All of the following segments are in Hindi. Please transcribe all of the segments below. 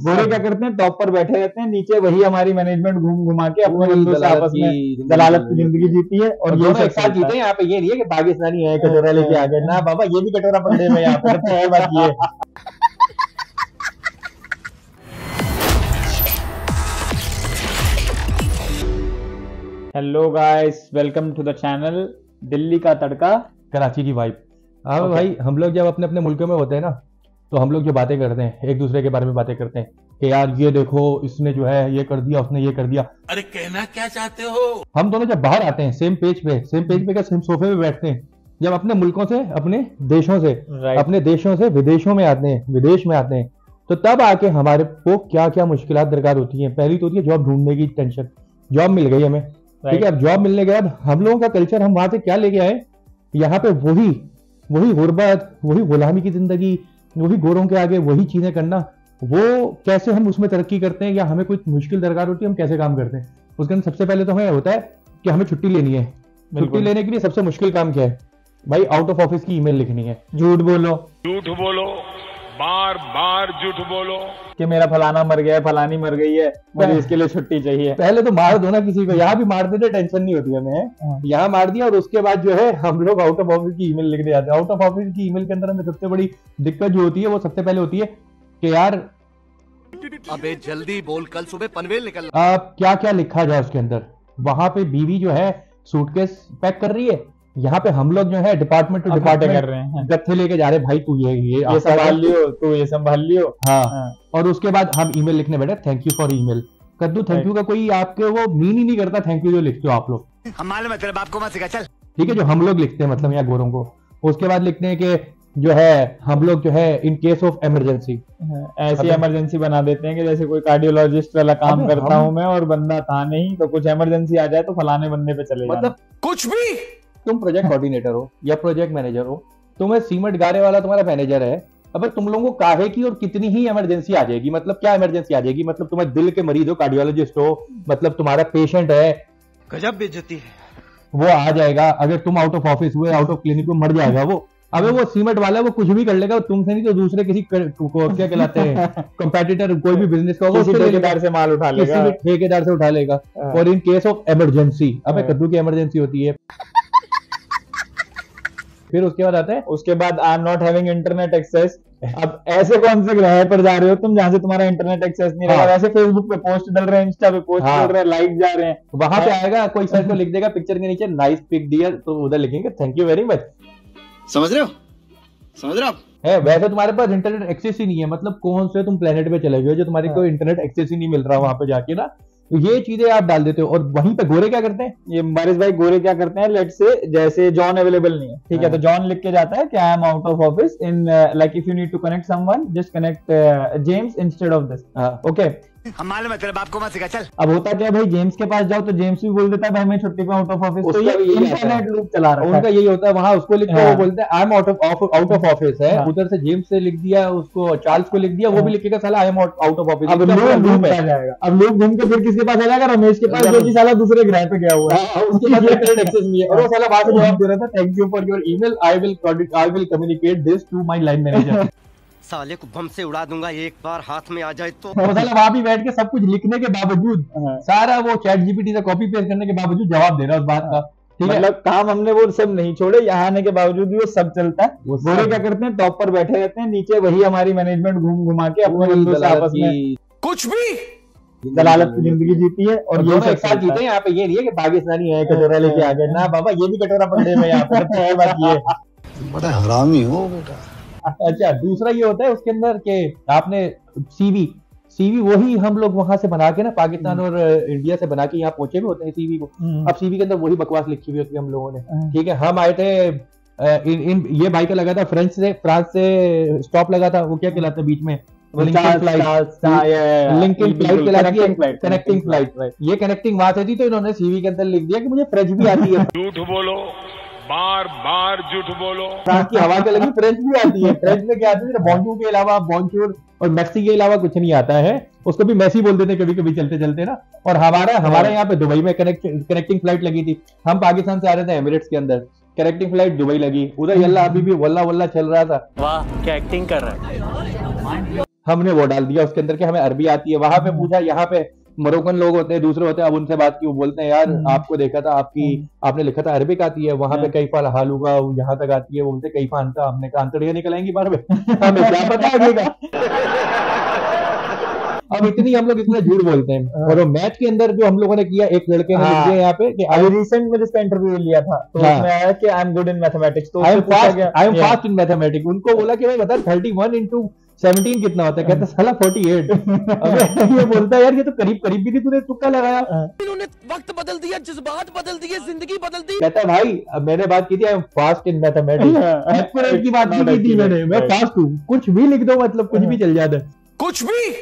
गोरे क्या करते हैं, टॉप पर बैठे रहते हैं, नीचे वही हमारी मैनेजमेंट घूम घुमा के अपने बंदों से आपस में दलालत की जिंदगी जीती है। और ये एक साथ जीते हैं। यहाँ पे ये नहीं है कि पाकिस्तानी है कटोरा लेके आ गए, ना बाबा, ये भी कटोरा पकड़े हुए यहाँ पर, सबसे बात ये है। Hello guys, welcome to the channel Delhi का तड़का कराची की वाइब। हाँ भाई, हम लोग जब अपने अपने मुल्कों में होते हैं ना, तो हम लोग जो बातें करते हैं, एक दूसरे के बारे में बातें करते हैं कि यार ये देखो, इसने जो है ये कर दिया, उसने ये कर दिया। अरे कहना क्या चाहते हो? हम दोनों जब बाहर आते हैं सेम पेज पे क्या सेम सोफे पे बैठते हैं, जब अपने मुल्कों से, अपने देशों से, अपने देशों से विदेशों में आते हैं, विदेश में आते हैं, तो तब आके हमारे को क्या क्या मुश्किलात दरकार होती हैं। पहली तो होती है जॉब ढूंढने की टेंशन। जॉब मिल गई हमें, ठीक है। अब जॉब मिलने के बाद हम लोगों का कल्चर, हम वहां से क्या लेके आए, यहाँ पे वही गुर्बत, वही गुलामी की जिंदगी, वही गोरों के आगे वही चीजें करना, वो कैसे हम उसमें तरक्की करते हैं, या हमें कोई मुश्किल दरकार होती है, हम कैसे काम करते हैं। उसके अंदर सबसे पहले तो हमें होता है कि हमें छुट्टी लेनी है। छुट्टी लेने के लिए सबसे मुश्किल काम क्या है भाई? आउट ऑफ ऑफिस की ईमेल लिखनी है। झूठ बोलो, बार बार झूठ बोलो कि मेरा फलाना मर गया है, फलानी मर गई है, मुझे इसके लिए छुट्टी चाहिए। पहले तो मार दो ना किसी को। यहाँ भी मार देते, टेंशन नहीं होती हमें। यहाँ मार दिया और उसके बाद जो है हम लोग आउट ऑफ ऑफिस की ईमेल लिखने जाते हैं। आउट ऑफ ऑफिस की ईमेल के अंदर हमें सबसे बड़ी दिक्कत जो होती है, वो सबसे पहले होती है कि यार अबे जल्दी बोल, कल सुबह पनवेल निकल। क्या क्या लिखा जाए उसके अंदर। वहां पे बीवी जो है सूटकेस पैक कर रही है, यहाँ पे हम लोग जो है डिपार्टमेंट टू डिपार्टमेंट कर रहे हैं, गत्थे लेके जा रहे हैं, भाई तू ये संभाल लियो, तू ये संभाल लियो। हाँ। और उसके बाद हम ईमेल लिखने बैठे, थैंक यू फॉर ईमेल। कद्दू थैंक यू का कोई आपके वो मीन ही नहीं करता। थैंक यू जो लिखते हो आप लोग, हम मालूम है तेरे बाप को मत सिखा, चल। ठीक है, जो हम लोग लिखते हैं, मतलब यहाँ गोरों को। उसके बाद लिखते हैं कि जो है हम लोग जो है इन केस ऑफ इमरजेंसी, ऐसी इमरजेंसी बना देते हैं कि जैसे कोई कार्डियोलॉजिस्ट वाला काम करता हूँ मैं, और बंदा था नहीं, तो कुछ इमरजेंसी आ जाए तो फलाने बंदे पे चले, मतलब कुछ भी। तुम प्रोजेक्ट कोऑर्डिनेटर हो या प्रोजेक्ट मैनेजर हो, तुम्हें सीमेंट गारे वाला तुम्हारा मैनेजर है। अब तुम लोगों को काहे की और कितनी ही इमरजेंसी आ जाएगी, मतलब क्या इमरजेंसी आ जाएगी, मतलब तुम्हारे दिल के मरीज हो, कार्डियोलॉजिस्ट हो, मतलब तुम्हारा पेशेंट है, गजब बेइज्जती है, वो आ जाएगा। अगर तुम आउट ऑफ ऑफिस हुए, आउट ऑफ क्लिनिक में मर जाएगा वो। अबे वो सीमेंट वाला वो कुछ भी कर लेगा, तुमसे नहीं तो दूसरे किसी को क्या कहलाते हैं, कंपेटिटर, कोई भी बिजनेस का, किसी ठेकेदार से माल उठा लेगा, किसी भी ठेकेदार से उठा लेगा। और इन केस ऑफ इमरजेंसी, अबे कद्दू की इमरजेंसी होती है। फिर उसके बाद आता है, उसके बाद I am not having internet access. अब ऐसे कौन से ग्रह पर जा रहे हो तुम जहां से तुम्हारा इंटरनेट एक्सेस नहीं रहा? वैसे फेसबुक पे पोस्ट डल रहे हैं, इंस्टा पे पोस्ट डल रहे हैं, लाइक जा रहे हैं, वहां पे आएगा कोई सर को लिख देगा पिक्चर के नीचे नाइस पिक डियर, तो उधर लिखेंगे थैंक यू वेरी मच। समझ रहे हो आप? है वैसे तुम्हारे पास इंटरनेट एक्सेस ही नहीं है, मतलब कौन से तुम प्लेनेट पे चले गए जो तुम्हारे को इंटरनेट एक्सेस ही नहीं मिल रहा वहां पे जाके ना। तो ये चीजें आप डाल देते हो। और वहीं पे गोरे क्या करते हैं, ये बारिश भाई गोरे क्या करते हैं, लेट से जैसे जॉन अवेलेबल नहीं है, ठीक है, तो जॉन लिख के जाता है कि I am out of office in like if you need to connect someone just connect James instead of this. Okay, हम मालूम है तेरे बाप को मत सिखा, चल। अब होता क्या भाई, जेम्स के पास जाओ तो जेम्स भी बोल देता है भाई मैं छुट्टी पे आउट ऑफ ऑफिस, तो ये इंटरनेट लूप चला रहा है उनका। यही होता है वहां, उसको लिखते हैं, वो बोलते हैं आई एम आउट ऑफ ऑफिस है, उधर से जेम्स से लिख दिया, उसको चार्ल्स को लिख दिया, वो भी लिखेगा साला आई एम आउट ऑफ ऑफिस। अब लोग घूम जाएगा, अब लोग घूम के फिर किसके पास आ जाएगा, रमेश के पास, जो कि साला दूसरे ग्रह पे गया हुआ है, उसके पास इंटरनेट एक्सेस नहीं है, और वो साला वहां से जवाब दे रहा था thank you for your email, I will communicate this to my line manager. साले को बम से उड़ा दूंगा एक बार हाथ में आ जाए तो। वहां भी बैठ के सब कुछ लिखने के बावजूद, सारा वो चैट जीपीटी से कॉपी पेस्ट करने के बावजूद जवाब दे रहा है उस बात का। ठीक है, मतलब काम हमने वो सब नहीं छोड़े, यहाँ आने के बावजूद भी वो सब चलता है। गोरे क्या करते हैं, टॉप पर बैठे रहते हैं, नीचे वही हमारी मैनेजमेंट घूम घुमा के अपने बंदों से आपस में कुछ भी दलालत की जिंदगी जीती है। और ये एक साथ जीते हैं। यहाँ पे ये नहीं है कि पाकिस्तानी है कटोरा लेके आ गए, ना बाबा, ये भी कटोरा पकड़े हुए यहाँ पे। बात ये बड़ा हरामी हो बेटा। अच्छा, दूसरा ये होता है उसके अंदर कि आपने सीवी वही हम लोग वहां से बना के ना, पाकिस्तान और इंडिया से बना के यहाँ पहुंचे भी होते हैं सीवी को। अब सीवी के अंदर वही बकवास लिखी हुई होती है हम लोगों ने। ठीक है, हम आए थे ये भाई का लगा था फ्रांस से स्टॉप लगा था, वो क्या कहलाता है बीच में, कनेक्टिंग फ्लाइट। ये कनेक्टिंग वहां से थी, तो इन्होंने सीवी के अंदर लिख दिया कि मुझे फ्रेंच भी आती है। झूठ बोलो, बार बार झूठ बोलो। फ्रांस की हवा के लगी फ्रेंच भी आती है। फ्रेंच में क्या आती है, बॉन्जूर के अलावा, बॉन्जूर और मैक्सी के अलावा कुछ नहीं आता है। उसको भी मैसी बोल देते कभी कभी चलते चलते ना। और हमारा यहाँ पे दुबई में कनेक्टिंग फ्लाइट लगी थी। हम पाकिस्तान से आ रहे थे एमिरेट्स के अंदर, कनेक्टिंग फ्लाइट दुबई लगी, उधर यल्ला अभी भी वल्ला वल्ला चल रहा था। वाह क्या एक्टिंग कर रहा है। हमने वो डाल दिया उसके अंदर कि हमें अरबी आती है। वहां पे पूछा, यहाँ पे मोरक्कन लोग होते हैं, दूसरे होते हैं, अब उनसे बात की, वो बोलते हैं यार आपको देखा था, आपने लिखा था अरबिक आती है, वहां पे कई फाल हालूगा यहाँ तक आती है, वो बोलते कई फान था, हमने कहा अंतड़ियां निकल आएंगी बार में, हमें क्या पता आगे। अब इतनी हम लोग इतना झूठ बोलते हैं। और मैथ के अंदर जो हम लोगों ने किया, एक लड़के ने लिख दिया यहाँ पे कि अभी रिसेंट में जिसका इंटरव्यू लिया था तो उसमें आया कि I am good in mathematics, तो I am fast in mathematics. उनको बोला कि भाई बता 31 into 17 कितना होता है, कहता साला 48। अब ये बोलता है यार ये तो करीब करीब भी थी, तूने तुक्का लगाया। इन्होंने वक्त बदल दिया, जज्बात बदल दिए, जिंदगी बदल दी। कहता है भाई अब मैंने बात की थी आई am fast in mathematics, accurate की बात नहीं की थी मैंने, मैं फास्ट हूँ, कुछ भी लिख दो मतलब कुछ भी चल जाता है, कुछ भी।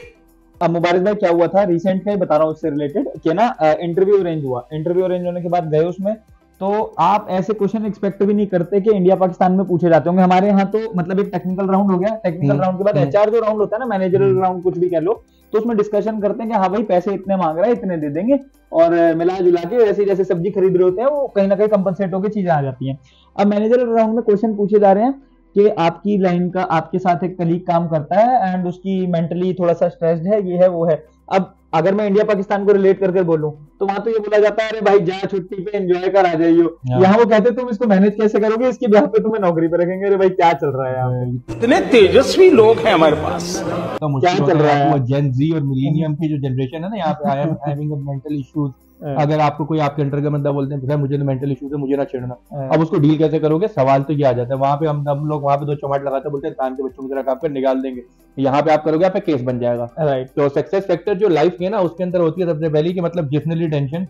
अब मुबारक भाई क्या हुआ था रिसेंट का ही बता रहा हूँ उससे रिलेटेड कि ना इंटरव्यू अरेंज हुआ, इंटरव्यू अरेंज होने के बाद गए उसमें, तो आप ऐसे क्वेश्चन एक्सपेक्ट भी नहीं करते कि इंडिया पाकिस्तान में पूछे जाते होंगे। हमारे यहाँ तो मतलब एक टेक्निकल राउंड हो गया, टेक्निकल राउंड के बाद एचआर जो राउंड होता है ना, मैनेजरल राउंड कुछ भी कह लो, तो उसमें डिस्कशन करते हैं कि हाँ भाई पैसे इतने मांग रहा है, इतने दे देंगे, और मिला जुला के वैसे जैसे सब्जी खरीद रहे होते हैं वो कहीं ना कहीं कंपनसेट होकर चीजें आ जाती हैं। अब मैनेजरल राउंड में क्वेश्चन पूछे जा रहे हैं कि आपकी लाइन का आपके साथ एक कलीग काम करता है एंड उसकी मेंटली थोड़ा सा स्ट्रेस्ड है, ये है वो है। अब अगर मैं इंडिया पाकिस्तान को रिलेट करके बोलूं तो वहां तो ये बोला जाता है अरे भाई जा छुट्टी पे एंजॉय कर आ जाइयो, यहाँ वो कहते तुम इसको मैनेज कैसे करोगे, इसके ब्याह पे तुम्हें नौकरी पे रखेंगे, अरे भाई क्या चल रहा है यहाँ, इतने तेजस्वी लोग हैं हमारे पास, तो क्या चल रहा है। वो जेन जी और मिलेनियम की जो जनरेशन है ना यहाँ पे, I am having mental issues, अगर आपको कोई आपके अंडर का बंदा बोलते हैं मुझे तो मेंटल इश्यूज है, मुझे ना छेड़ना, अब उसको डील कैसे करोगे, सवाल तो ये आ जाता है। वहां पे हम लोग वहां पे 2 चमाट लगाते बोलते हैं कान के बच्चों की तरह काम कर निकाल देंगे, यहाँ पे आप करोगे आप पे केस बन जाएगा। राइट, तो सक्सेस फैक्टर जो लाइफ की है ना उसके अंदर होती है सबसे पहली कि मतलब जिसने ली टेंशन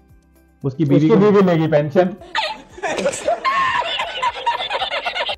उसकी बीवी लेगी पेंशन।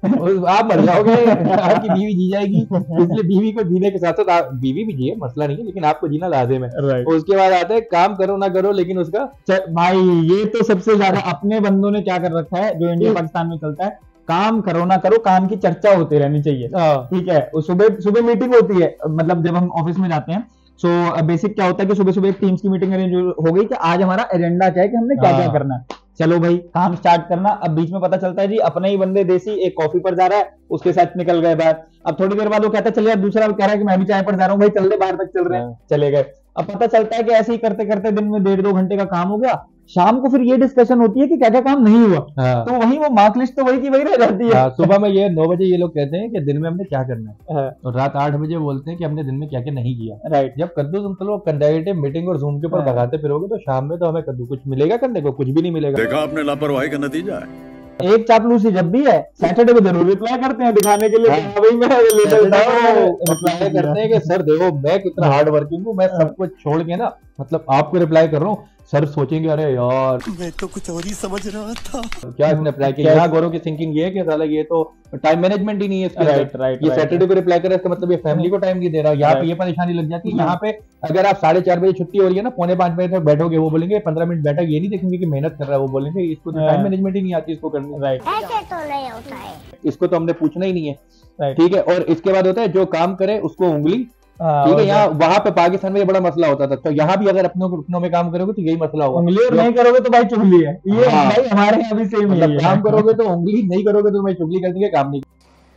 आप मर जाओगे, आपकी बीवी जी जाएगी, इसलिए बीवी को जीने के साथ साथ बीवी भी जिए, मसला नहीं है, लेकिन आपको जीना लाजिम है। उसके बाद आता है काम करो ना करो, लेकिन उसका भाई ये तो सबसे ज्यादा अपने बंदों ने क्या कर रखा है जो इंडिया पाकिस्तान में चलता है, काम करो ना करो, काम की चर्चा होती रहनी चाहिए। ठीक है, सुबह मीटिंग होती है, मतलब जब हम ऑफिस में जाते हैं सो बेसिक क्या होता है कि सुबह सुबह एक टीम्स की मीटिंग अरेंज हो गई कि आज हमारा एजेंडा क्या है कि हमने क्या क्या करना है, चलो भाई काम स्टार्ट करना। अब बीच में पता चलता है जी अपने ही बंदे देसी एक कॉफी पर जा रहा है, उसके साथ निकल गए बाहर। अब थोड़ी देर बाद वो कहता है चलिए, अब दूसरा कह रहा है कि मैं भी चाय पर जा रहा हूँ, भाई चल रहे बाहर तक चल रहे हैं, चले गए। अब पता चलता है कि ऐसे ही करते करते दिन में 1.5-2 घंटे का काम हो गया, शाम को फिर ये डिस्कशन होती है कि क्या क्या काम नहीं हुआ। तो वही वो मार्क लिस्ट तो वही की वही रह जाती है। सुबह में ये 9 बजे ये लोग कहते हैं कि दिन में हमने क्या करना है, और रात 8 बजे बोलते हैं कि हमने दिन में क्या क्या नहीं किया। राइट, जब कद्दू तुम चलो कंडक्टिव मीटिंग और जूम के ऊपर भगाते फिरोगे तो शाम में तो हमें कद्दू कुछ मिलेगा करने को, कुछ भी नहीं मिलेगा। देखा आपने लापरवाही का नतीजा है। एक चापलूसी जब भी है सैटरडे को जरूर रिप्लाई करते हैं दिखाने के लिए, भाई मैं रिप्लाई करते हैं कि सर देखो मैं कितना हार्ड वर्किंग हूँ, मैं सब कुछ छोड़ के ना मतलब आपको रिप्लाई कर रहा हूँ। सर सोचेंगे अरे यार मैं तो कुछ और ही समझ रहा था, क्या इसने रिप्लाई किया। यहाँ गौरव की थिंकिंग ये है कि साला ये तो टाइम मैनेजमेंट ही नहीं है इसके। राइट, ये सैटरडे को रिप्लाई करे इसका मतलब ये फैमिली को टाइम नहीं दे रहा। यहाँ पे ये परेशानी लग जाती है। यहाँ पे अगर आप 4:30 बजे छुट्टी हो रही है ना, 4:45 बजे तक बैठोगे, वो बोलेंगे 15 मिनट बैठा, ये नहीं देखेंगे कि मेहनत कर रहा है, वो बोलेंगे इसको तो टाइम मैनेजमेंट ही नहीं आती इसको करनी। राइट, ऐसे तो नहीं होता है, इसको तो हमने पूछना ही नहीं है। ठीक है, और इसके बाद होता है जो काम करे उसको उंगली। ठीक है, यहाँ वहां पे पाकिस्तान में ये बड़ा मसला होता था, तो यहाँ भी अगर अपनों में काम करोगे तो यही मसला होगा। उंगली और नहीं करोगे तो भाई चुगली है, ये भाई हमारे यहाँ भी सेम है। काम करोगे तो उंगली, नहीं करोगे तो मैं चुगली कर देंगे, काम नहीं।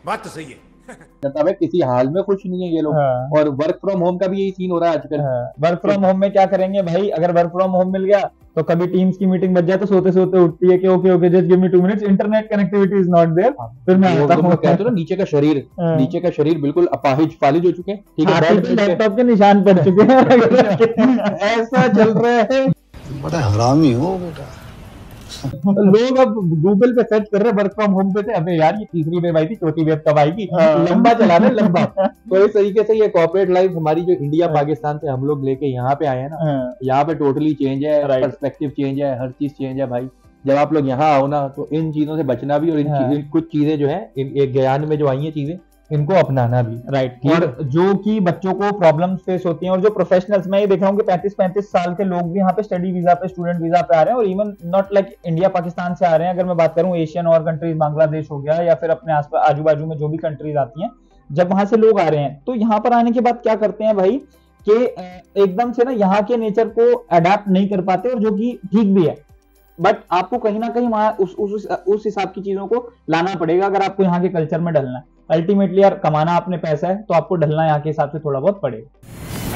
बात तो सही है। है किसी हाल में खुश नहीं है ये लोग। और वर्क फ्रॉम होम का भी यही सीन हो रहा है आजकल। वर्क फ्रॉम होम में क्या करेंगे भाई, अगर वर्क फ्रॉम होम मिल गया तो कभी टीम्स की मीटिंग बच जाए तो सोते सोते उठती है कि okay just give me 2 minutes, internet connectivity is not there. फिर मैं आता हूं, कहते हो ना नीचे का शरीर बिल्कुल अपाहिज फालिज हो चुके हैं। ठीक है, लैपटॉप के निशान पड़ चुके हैं। ऐसा चल रहा है, बड़ा हरामी हो बेटा। लोग अब गूगल पे सर्च कर रहे हैं वर्क फ्रॉम होम पे थे, अबे यार ये तीसरी वेब आई थी, चौथी वेब कब आएगी, लंबा चला रहे लंबा। तो इस तरीके से ये कॉर्पोरेट लाइफ हमारी जो इंडिया पाकिस्तान से हम लोग लेके यहाँ पे आए हैं ना, यहाँ पे टोटली चेंज है, पर्सपेक्टिव चेंज है, हर चीज चेंज है भाई। जब आप लोग यहाँ आओ ना तो इन चीजों से बचना भी, और इन कुछ चीजें जो है एक ज्ञान में जो आई है चीजें, इनको अपनाना भी। राइट, और जो कि बच्चों को प्रॉब्लम्स फेस होती हैं, और जो प्रोफेशनल्स, मैं ये देख रहा हूँ कि 35-35 साल के लोग भी यहाँ पे स्टडी वीजा पे, स्टूडेंट वीजा पे आ रहे हैं, और even not like India Pakistan से आ रहे हैं। अगर मैं बात करूँ एशियन और कंट्रीज, बांग्लादेश हो गया या फिर अपने आसपास आजू बाजू में जो भी कंट्रीज आती हैं, जब वहां से लोग आ रहे हैं तो यहाँ पर आने के बाद क्या करते हैं भाई कि एकदम से ना यहाँ के नेचर को अडेप्ट नहीं कर पाते, और जो कि ठीक भी है, बट आपको कहीं ना कहीं वहां उस हिसाब की चीजों को लाना पड़ेगा अगर आपको यहाँ के कल्चर में डलना है। अल्टीमेटली यार कमाना आपने पैसा है तो आपको ढलना यहाँ के हिसाब से थोड़ा बहुत पड़ेगा।